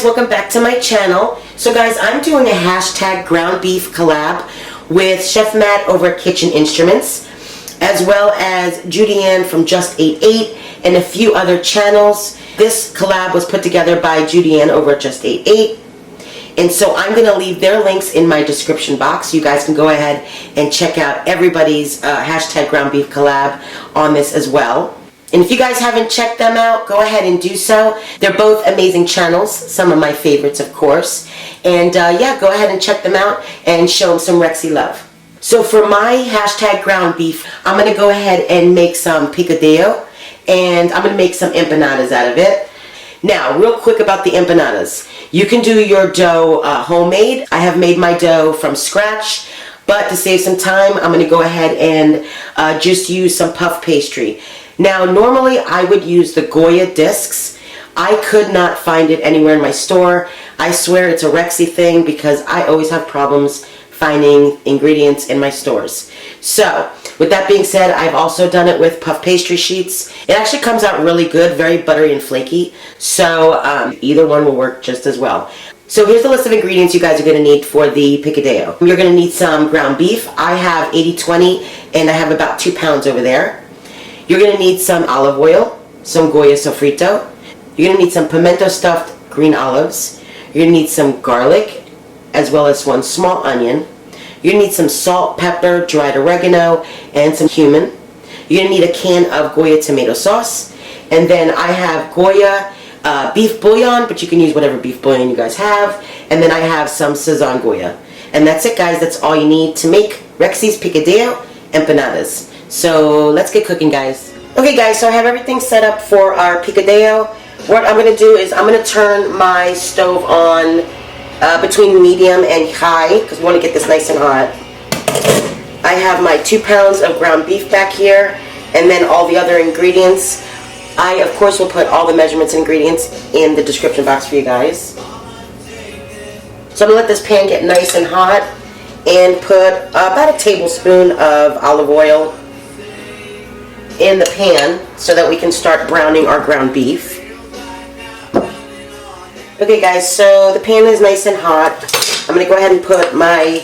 guys, welcome back to my channel. So guys, I'm doing a hashtag ground beef collab with Chef Matt over at Kitchen Instruments, as well as JudyAnn from Just Ate 8 and a few other channels. This collab was put together by JudyAnn over at Just Ate 8. And so I'm going to leave their links in my description box so you guys can go ahead and check out everybody's hashtag ground beef collab on this as well. And if you guys haven't checked them out, go ahead and do so. They're both amazing channels, some of my favorites of course. And yeah, go ahead and check them out and show them some Rexy love. So for my hashtag ground beef, I'm going to go ahead and make some picadillo, and I'm going to make some empanadas out of it. Now, real quick about the empanadas. You can do your dough homemade. I have made my dough from scratch, but to save some time, I'm going to go ahead and just use some puff pastry. Now, normally I would use the Goya discs. I could not find it anywhere in my store. I swear it's a Rexy thing because I always have problems finding ingredients in my stores. So, with that being said, I've also done it with puff pastry sheets. It actually comes out really good, very buttery and flaky. So, either one will work just as well. So here's the list of ingredients you guys are going to need for the picadillo. You're going to need some ground beef. I have 80/20 and I have about 2 pounds over there. You're going to need some olive oil, some Goya Soffritto. You're going to need some pimento stuffed green olives. You're going to need some garlic, as well as 1 small onion. You're going to need some salt, pepper, dried oregano, and some cumin. You're going to need a can of Goya tomato sauce. And then I have Goya Beef Bouillon, but you can use whatever beef bouillon you guys have. And then I have some Sazón Goya. And that's it, guys. That's all you need to make Rexy's Picadillo Empanadas. So let's get cooking, guys. Okay, guys, so I have everything set up for our picadillo. What I'm going to do is I'm going to turn my stove on between medium and high because we want to get this nice and hot. I have my 2 pounds of ground beef back here, and then all the other ingredients. I, of course, will put all the measurements and ingredients in the description box for you guys. So I'm going to let this pan get nice and hot and put about a tablespoon of olive oil in the pan so that we can start browning our ground beef. Okay, guys, so the pan is nice and hot. I'm going to go ahead and put my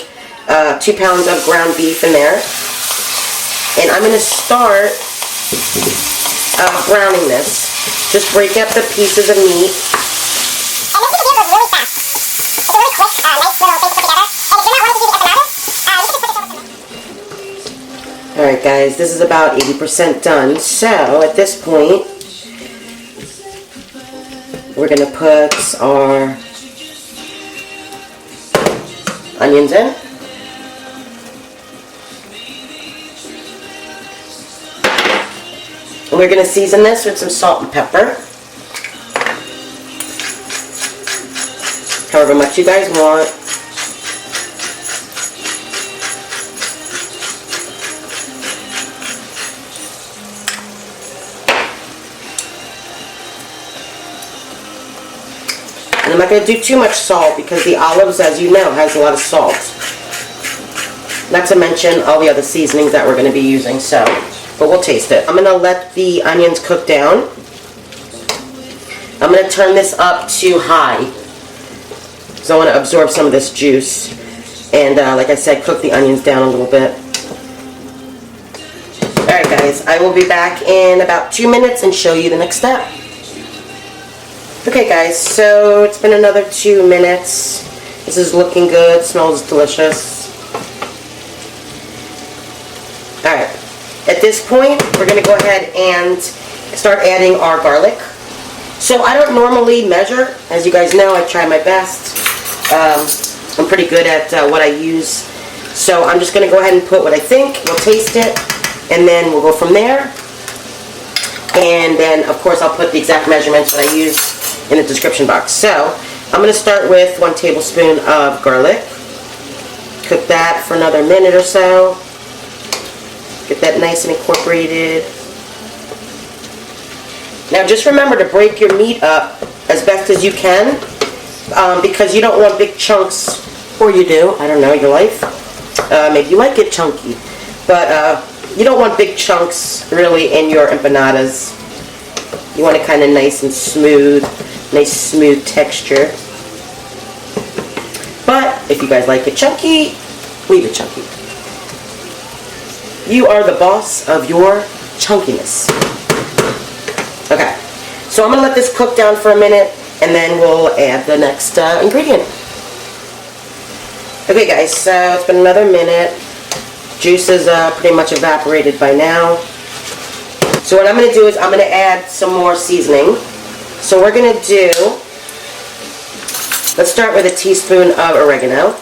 2 pounds of ground beef in there. And I'm going to start browning this. Just break up the pieces of meat. And this picadillo goes really fast. It's a really quick, nice little thing to put together. And if you're not wanting to use empanadas, you can just put this over some. Alright, guys, this is about 80% done. So, at this point, we're going to put our onions in. And we're going to season this with some salt and pepper. However much you guys want. And I'm not going to do too much salt because the olives, as you know, has a lot of salt. Not to mention all the other seasonings that we're going to be using, but we'll taste it. I'm going to let the onions cook down. I'm going to turn this up to high because I want to absorb some of this juice. And like I said, cook the onions down a little bit. Alright, guys, I will be back in about 2 minutes and show you the next step. Okay, guys, so it's been another 2 minutes. This is looking good, smells delicious. Alright, at this point, we're going to go ahead and start adding our garlic. So I don't normally measure. As you guys know, I try my best. I'm pretty good at what I use. So I'm just going to go ahead and put what I think. We'll taste it, and then we'll go from there. And then, of course, I'll put the exact measurements that I use in the description box. So, I'm going to start with 1 tablespoon of garlic. Cook that for another minute or so. Get that nice and incorporated. Now just remember to break your meat up as best as you can because you don't want big chunks, or you do, I don't know, your life. Maybe you like it chunky, but you don't want big chunks really in your empanadas. You want it kind of nice and smooth, nice smooth texture. But if you guys like it chunky, leave it chunky. You are the boss of your chunkiness. Okay, so I'm going to let this cook down for a minute, and then we'll add the next ingredient. Okay guys, so it's been another minute. Juice is pretty much evaporated by now. So what I'm going to do is I'm going to add some more seasoning. So we're going to do, let's start with a teaspoon of oregano.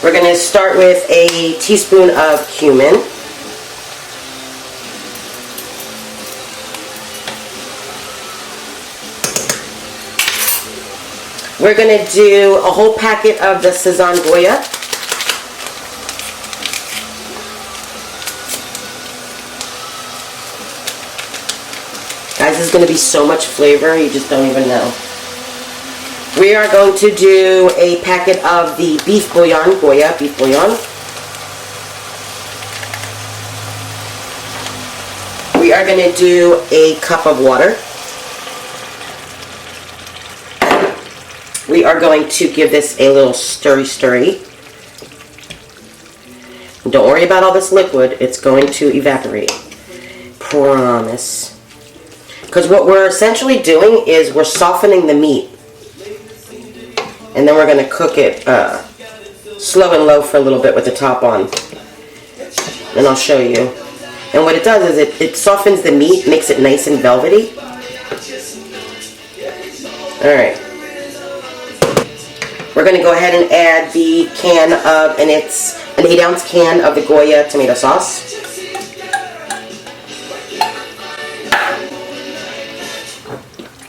We're going to start with a teaspoon of cumin. We're going to do a whole packet of the Sazón Goya. Guys, this is going to be so much flavor, you just don't even know. We are going to do a packet of the beef bouillon, Goya Beef Bouillon. We are going to do a cup of water. We are going to give this a little stirry. Don't worry about all this liquid, it's going to evaporate. Promise. Because what we're essentially doing is we're softening the meat. And then we're going to cook it slow and low for a little bit with the top on. And I'll show you. And what it does is it softens the meat, makes it nice and velvety. Alright. We're going to go ahead and add the can of, and it's an 8-ounce can of the Goya tomato sauce.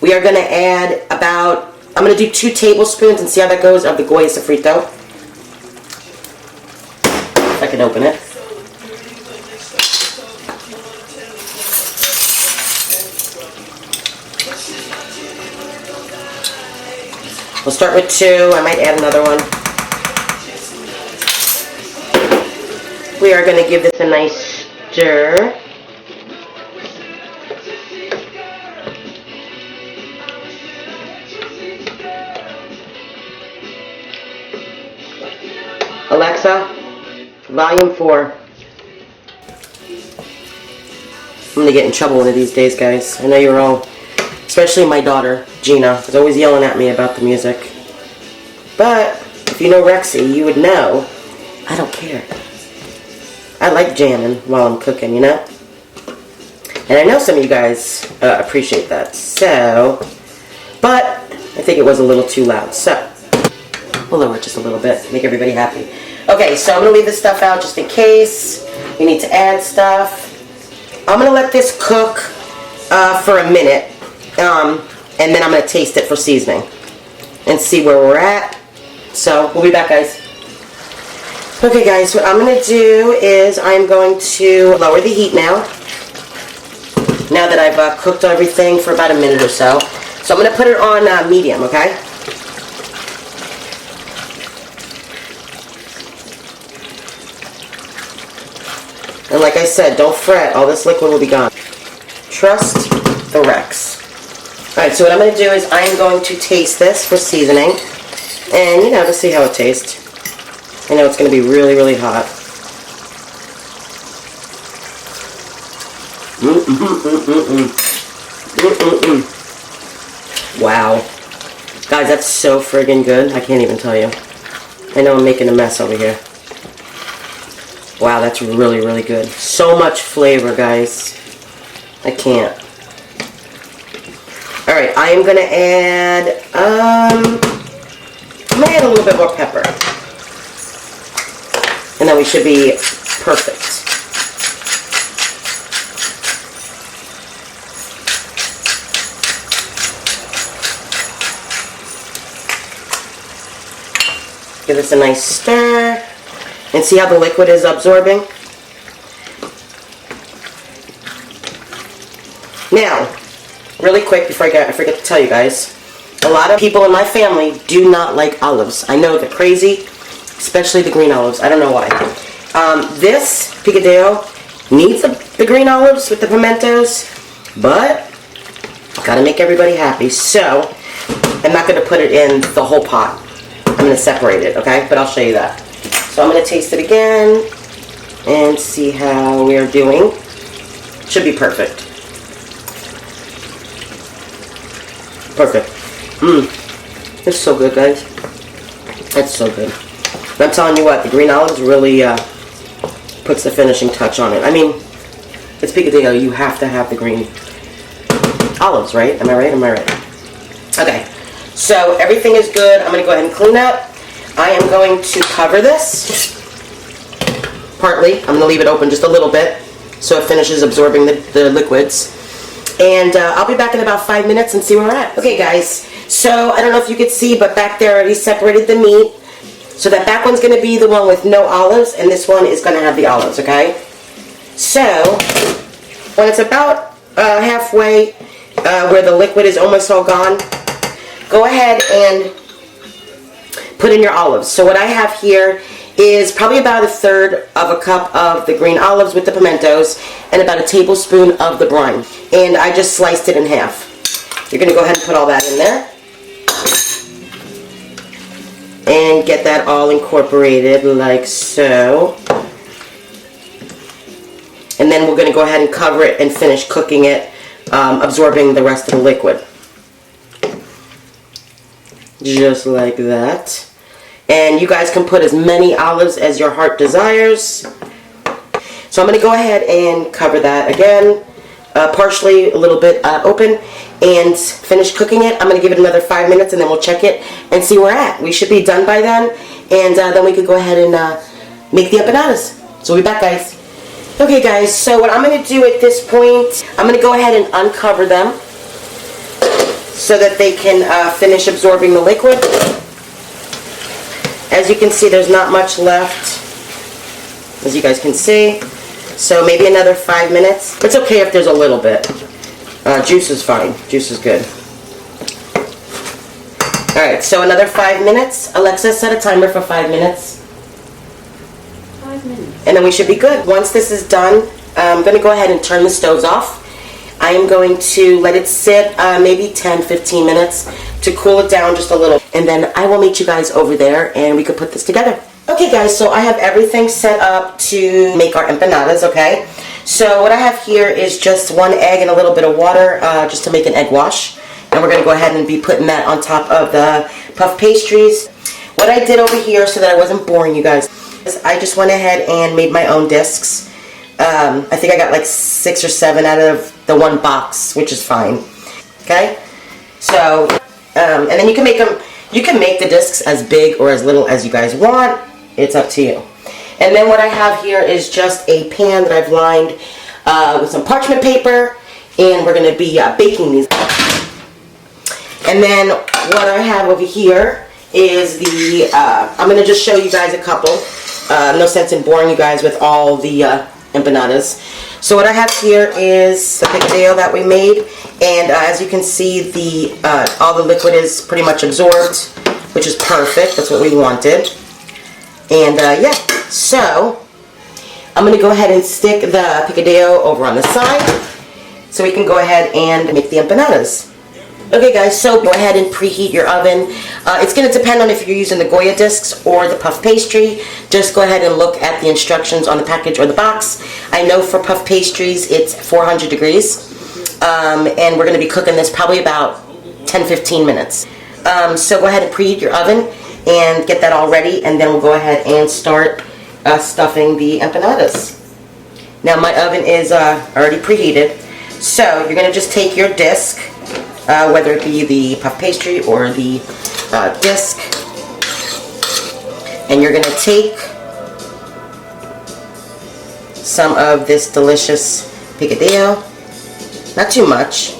We are going to add about, I'm going to do 2 tablespoons and see how that goes of the Goya Soffritto. If I can open it. We'll start with 2. I might add another one. We are going to give this a nice stir. Alexa, volume 4. I'm going to get in trouble one of these days, guys. I know you're all, especially my daughter, Gina, is always yelling at me about the music. But if you know Rexy, you would know I don't care. I like jamming while I'm cooking, you know? And I know some of you guys appreciate that. So, but I think it was a little too loud. So, we'll lower it just a little bit, make everybody happy. Okay, so I'm going to leave this stuff out just in case we need to add stuff. I'm going to let this cook for a minute, and then I'm going to taste it for seasoning and see where we're at. So, we'll be back, guys. Okay, guys, what I'm going to do is I'm going to lower the heat now that I've cooked everything for about a minute or so. So I'm going to put it on medium, okay? And like I said, don't fret, all this liquid will be gone. Trust the Rex. Alright, so what I'm going to do is I'm going to taste this for seasoning. And, you know, to see how it tastes. I know it's going to be really, really hot. Wow. Guys, that's so friggin' good. I can't even tell you. I know I'm making a mess over here. Wow, that's really, really good. So much flavor, guys. I can't. Alright, I am going to add, I'm going to add a little bit more pepper. And then we should be perfect. Give this a nice stir. And see how the liquid is absorbing? Now, really quick before I forget to tell you guys, a lot of people in my family do not like olives. I know they're crazy, especially the green olives. I don't know why. This Picadillo needs the green olives with the pimentos, but Gotta make everybody happy. So, I'm not gonna put it in the whole pot. I'm gonna separate it, okay? But I'll show you that. So I'm gonna taste it again and see how we're doing. Should be perfect. Perfect. It's so good, guys. It's so good. I'm telling you what, the green olives really puts the finishing touch on it. I mean, it's Picadillo, you have to have the green olives, right? Am I right? Am I right? Okay, so everything is good. I'm going to go ahead and clean up. I am going to cover this partly. I'm going to leave it open just a little bit so it finishes absorbing the liquids. And I'll be back in about 5 minutes and see where we're at. Okay, guys, so I don't know if you could see, but back there I already separated the meat. So that back one's going to be the one with no olives, and this one is going to have the olives, okay? So, when it's about halfway where the liquid is almost all gone, go ahead and put in your olives. So what I have here is probably about 1/3 of a cup of the green olives with the pimentos and about a tablespoon of the brine. And I just sliced it in half. You're going to go ahead and put all that in there. And get that all incorporated like so. And then we're going to go ahead and cover it and finish cooking it, absorbing the rest of the liquid. Just like that. And you guys can put as many olives as your heart desires. So I'm going to go ahead and cover that again, partially a little bit open, and finish cooking it. I'm going to give it another 5 minutes and then we'll check it and see where we're at. We should be done by then, and then we could go ahead and make the empanadas. So we'll be back, guys. Okay, guys, so what I'm going to do at this point, I'm going to go ahead and uncover them so that they can finish absorbing the liquid. As you can see, there's not much left, as you guys can see. So maybe another 5 minutes. It's okay if there's a little bit. Juice is fine. Juice is good. Alright, so another 5 minutes. Alexa, set a timer for 5 minutes. 5 minutes. And then we should be good. Once this is done, I'm going to go ahead and turn the stoves off. I am going to let it sit maybe 10-15 minutes to cool it down just a little. And then I will meet you guys over there and we could put this together. Okay, guys, so I have everything set up to make our empanadas, okay? So what I have here is just 1 egg and a little bit of water just to make an egg wash. And we're going to go ahead and be putting that on top of the puff pastries. What I did over here, so that I wasn't boring you guys, is I just went ahead and made my own discs. I think I got like 6 or 7 out of the 1 box, which is fine. Okay? So, and then you can make them, you can make the discs as big or as little as you guys want. It's up to you. And then what I have here is just a pan that I've lined with some parchment paper, and we're going to be baking these. And then what I have over here is the, I'm going to just show you guys a couple. No sense in boring you guys with all the empanadas. So what I have here is the picadillo that we made, and as you can see, the all the liquid is pretty much absorbed, which is perfect. That's what we wanted. And yeah, so I'm going to go ahead and stick the picadillo over on the side so we can go ahead and make the empanadas. Okay guys, so go ahead and preheat your oven. It's going to depend on if you're using the Goya discs or the puff pastry. Just go ahead and look at the instructions on the package or the box. I know for puff pastries it's 400 degrees. And we're going to be cooking this probably about 10-15 minutes. So go ahead and preheat your oven and get that all ready, and then we'll go ahead and start stuffing the empanadas. Now my oven is already preheated. So you're going to just take your disc, whether it be the puff pastry or the disc, and you're going to take some of this delicious picadillo. Not too much.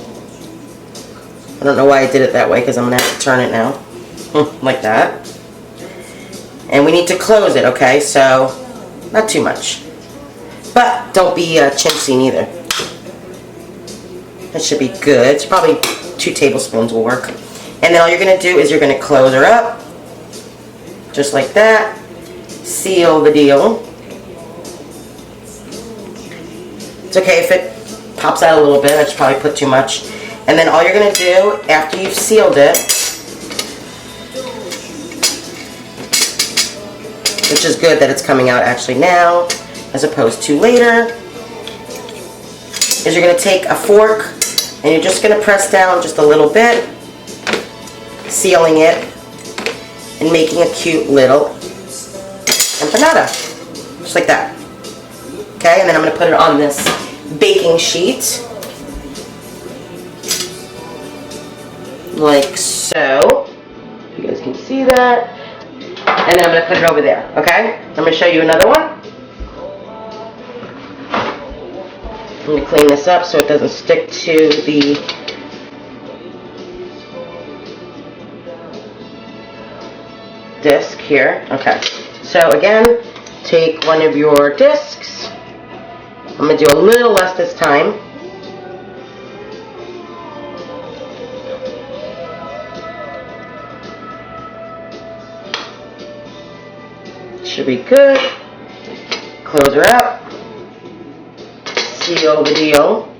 I don't know why I did it that way, because I'm going to have to turn it now. Like that. And we need to close it, okay? So, not too much. But don't be chintzy neither. That should be good. It's probably 2 tablespoons will work. And then all you're going to do is you're going to close her up. Just like that. Seal the deal. It's okay if it pops out a little bit. I should probably put too much. And then all you're going to do after you've sealed it, which is good that it's coming out actually now as opposed to later, is you're going to take a fork and you're just going to press down just a little bit, sealing it and making a cute little empanada, just like that. Okay, and then I'm going to put it on this baking sheet, like so. You guys can see that. And then I'm going to put it over there, okay? I'm going to show you another one. I'm going to clean this up so it doesn't stick to the disc here. Okay, so again, take one of your discs. I'm going to do a little less this time. Should be good. Close her up. Seal the deal.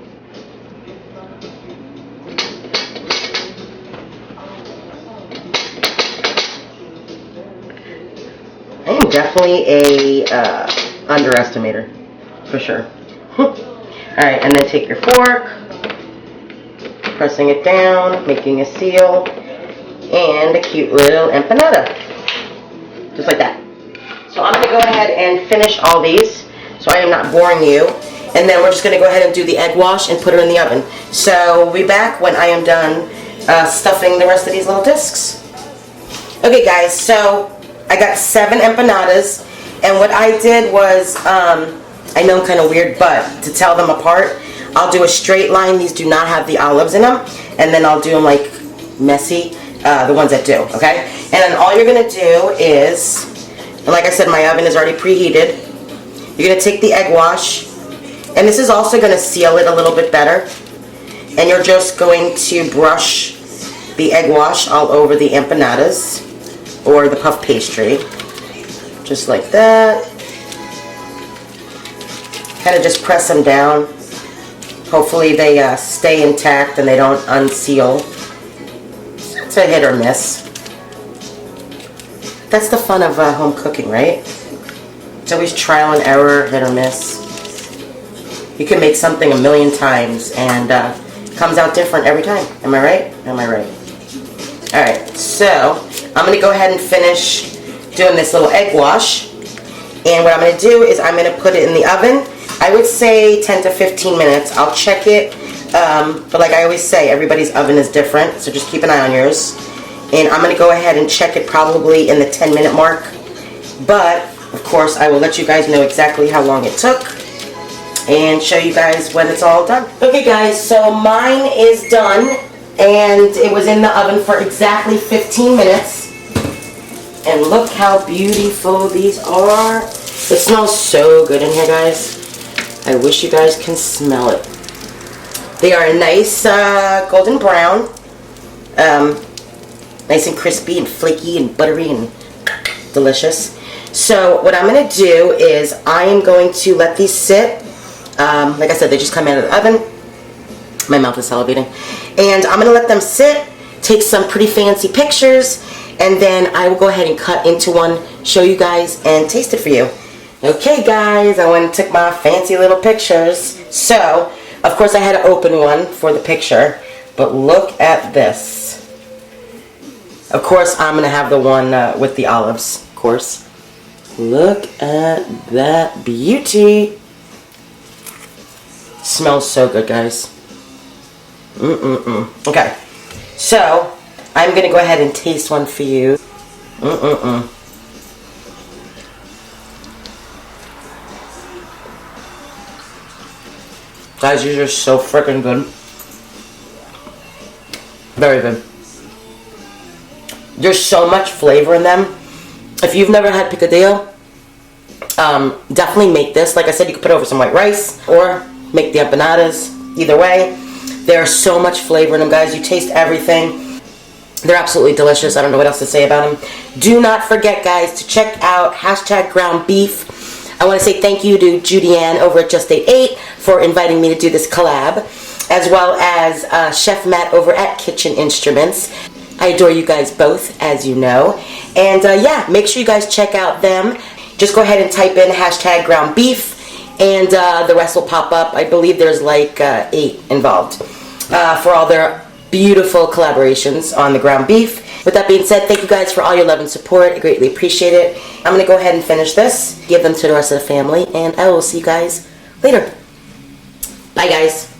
I am definitely a underestimator, for sure. Alright, and then take your fork, pressing it down, making a seal, and a cute little empanada. Just like that. So I'm going to go ahead and finish all these, so I am not boring you. And then we're just going to go ahead and do the egg wash and put it in the oven. So we'll be back when I am done stuffing the rest of these little discs. Okay guys, so I got 7 empanadas, and what I did was, I know I'm kind of weird, but to tell them apart, I'll do a straight line. These do not have the olives in them, and then I'll do them like messy, the ones that do, okay? And then all you're going to do is, and like I said, my oven is already preheated. You're going to take the egg wash, and this is also going to seal it a little bit better. And you're just going to brush the egg wash all over the empanadas, or the puff pastry. Just like that. Kind of just press them down. Hopefully they stay intact and they don't unseal. It's a hit or miss. That's the fun of home cooking, right? It's always trial and error, hit or miss. You can make something a million times and it comes out different every time. Am I right? Am I right? Alright, so I'm going to go ahead and finish doing this little egg wash. And what I'm going to do is I'm going to put it in the oven. I would say 10 to 15 minutes. I'll check it. But like I always say, everybody's oven is different. So just keep an eye on yours. And I'm going to go ahead and check it probably in the 10-minute mark. But, of course, I will let you guys know exactly how long it took. And show you guys when it's all done. Okay guys, so mine is done. And it was in the oven for exactly 15 minutes. And look how beautiful these are. It smells so good in here, guys. I wish you guys can smell it. They are a nice golden brown. Nice and crispy and flaky and buttery and delicious. So what I'm going to do is I am going to let these sit. Like I said, they just come out of the oven. My mouth is salivating. And I'm going to let them sit, take some pretty fancy pictures, and then I will go ahead and cut into one, show you guys, and taste it for you. Okay guys, I went and took my fancy little pictures. So, of course I had to open one for the picture, but look at this. Of course I'm going to have the one with the olives, of course. Look at that beauty. Smells so good, guys. Okay, so I'm going to go ahead and taste one for you. Guys, these are so freaking good. Very good. There's so much flavor in them. If you've never had picadillo, definitely make this. Like I said, you can put it over some white rice or make the empanadas. Either way, there's so much flavor in them, guys. You taste everything. They're absolutely delicious. I don't know what else to say about them. Do not forget, guys, to check out #ground beef. I want to say thank you to JudyAnn over at Just Ate 8 for inviting me to do this collab. as well as Chef Matt over at Kitchen Instruments. I adore you guys both, as you know. And yeah, make sure you guys check out them. Just go ahead and type in hashtag ground beef, and the rest will pop up. I believe there's like 8 involved for all their beautiful collaborations on the ground beef. With that being said, thank you guys for all your love and support. I greatly appreciate it. I'm going to go ahead and finish this, give them to the rest of the family, and I will see you guys later. Bye, guys.